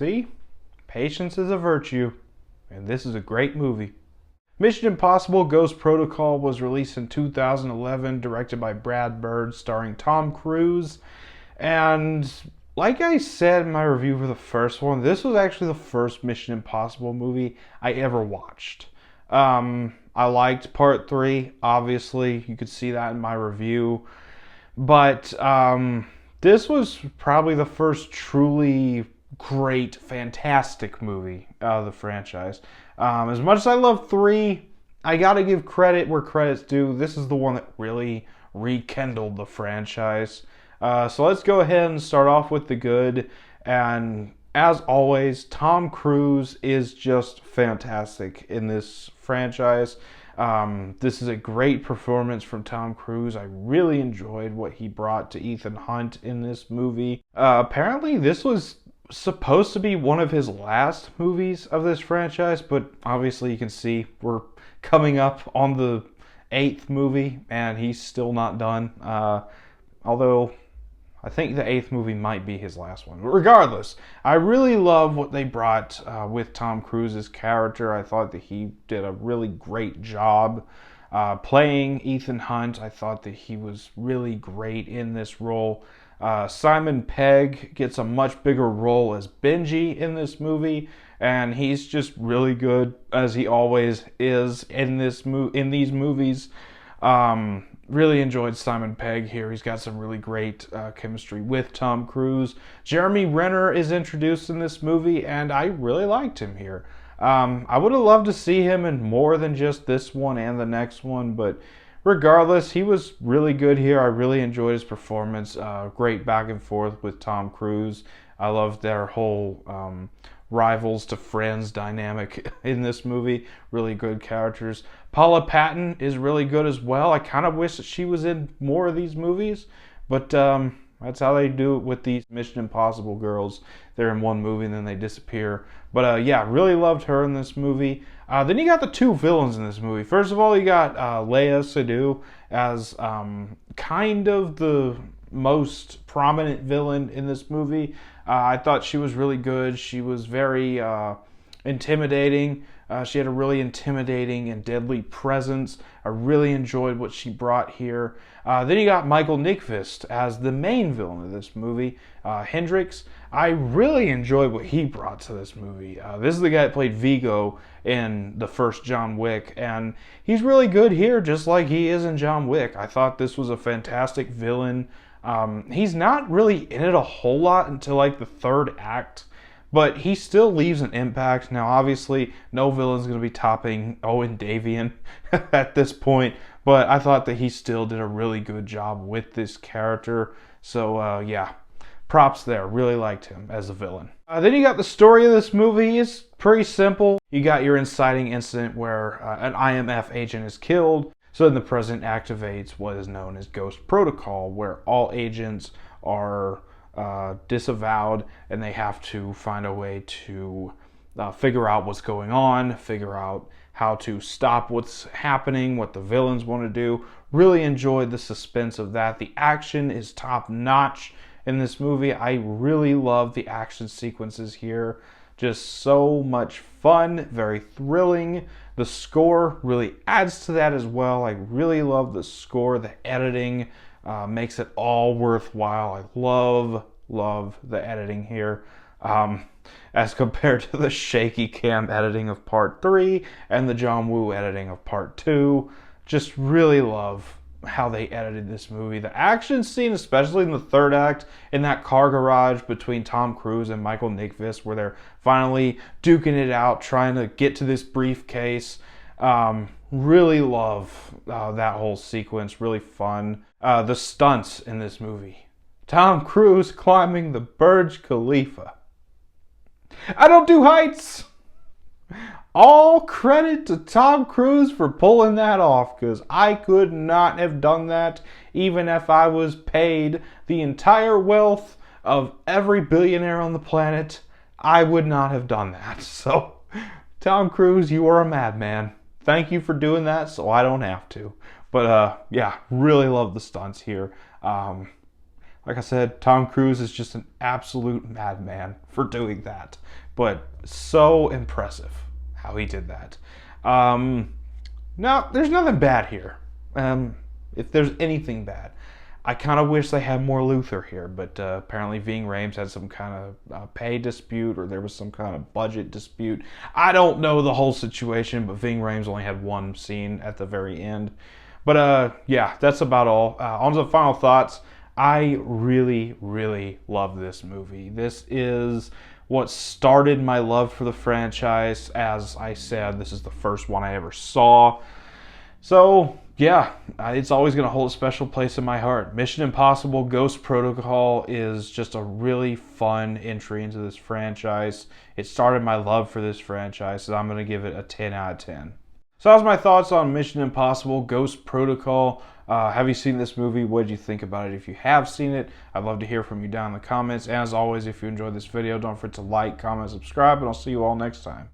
See? Patience is a virtue, and this is a great movie. Mission Impossible Ghost Protocol was released in 2011, directed by Brad Bird, starring Tom Cruise. And like I said in my review for the first one, this was actually the first Mission Impossible movie I ever watched. I liked part 3, obviously. You could see that in my review. But this was probably the first truly great, fantastic movie out of the franchise. As much as I love 3, I gotta give credit where credit's due. This is the one that really rekindled the franchise. So let's go ahead and start off with the good. And as always, Tom Cruise is just fantastic in this franchise. This is a great performance from Tom Cruise. I really enjoyed what he brought to Ethan Hunt in this movie. Apparently, this was supposed to be one of his last movies of this franchise, but obviously you can see we're coming up on the 8th movie, and he's still not done. Although I think the 8th movie might be his last one. But regardless, I really love what they brought with Tom Cruise's character. I thought that he did a really great job playing Ethan Hunt. I thought that he was really great in this role. Simon Pegg gets a much bigger role as Benji in this movie, and he's just really good, as he always is in these movies. Really enjoyed Simon Pegg here. He's got some really great chemistry with Tom Cruise. Jeremy Renner is introduced in this movie, and I really liked him here. I would have loved to see him in more than just this one and the next one, but regardless, he was really good here. I really enjoyed his performance. Great back and forth with Tom Cruise. I loved their whole rivals to friends dynamic in this movie. Really good characters. Paula Patton is really good as well. I kind of wish that she was in more of these movies, but that's how they do it with these Mission Impossible girls. They're in one movie and then they disappear. But yeah, really loved her in this movie. Then you got the 2 villains in this movie. First of all, you got Léa Seydoux as kind of the most prominent villain in this movie. I thought she was really good. She was very intimidating. She had a really intimidating and deadly presence. I really enjoyed what she brought here. Then you got Michael Nyqvist as the main villain of this movie, Hendrix. I really enjoyed what he brought to this movie. This is the guy that played Vigo in the first John Wick, and he's really good here, just like he is in John Wick. I thought this was a fantastic villain. He's not really in it a whole lot until like the 3rd act, but he still leaves an impact. Now, obviously, no villain's going to be topping Owen Davian at this point, but I thought that he still did a really good job with this character. So, yeah, props there. Really liked him as a villain. Then you got the story of this movie. It's pretty simple. You got your inciting incident where an IMF agent is killed. So then the president activates what is known as Ghost Protocol, where all agents are disavowed, and they have to find a way to figure out what's going on, figure out how to stop what's happening, what the villains want to do. Really enjoyed the suspense of that. The action is top notch in this movie. I really love the action sequences here. Just so much fun, very thrilling. The score really adds to that as well. I really love the score. The editing makes it all worthwhile. I love the editing here. As compared to the shaky cam editing of part 3 and the John Woo editing of part 2. Just really love how they edited this movie. The action scene, especially in the 3rd act, in that car garage between Tom Cruise and Michael Nyqvist, where they're finally duking it out, trying to get to this briefcase. Really love that whole sequence. Really fun. The stunts in this movie. Tom Cruise climbing the Burj Khalifa. I don't do heights! All credit to Tom Cruise for pulling that off, because I could not have done that even if I was paid the entire wealth of every billionaire on the planet. I would not have done that. So, Tom Cruise, you are a madman. Thank you for doing that so I don't have to. But yeah, really love the stunts here. Like I said, Tom Cruise is just an absolute madman for doing that. But so impressive how he did that. Now, there's nothing bad here. If there's anything bad, I kind of wish they had more Luther here, but apparently Ving Rhames had some kind of pay dispute, or there was some kind of budget dispute. I don't know the whole situation, but Ving Rhames only had one scene at the very end. But yeah, that's about all. On to the final thoughts. I really, really love this movie. This is what started my love for the franchise. As I said, this is the first one I ever saw. So, yeah, it's always going to hold a special place in my heart. Mission Impossible Ghost Protocol is just a really fun entry into this franchise. It started my love for this franchise, so I'm going to give it a 10 out of 10. So that was my thoughts on Mission Impossible Ghost Protocol. Have you seen this movie? What did you think about it? If you have seen it, I'd love to hear from you down in the comments. And as always, if you enjoyed this video, don't forget to like, comment, subscribe, and I'll see you all next time.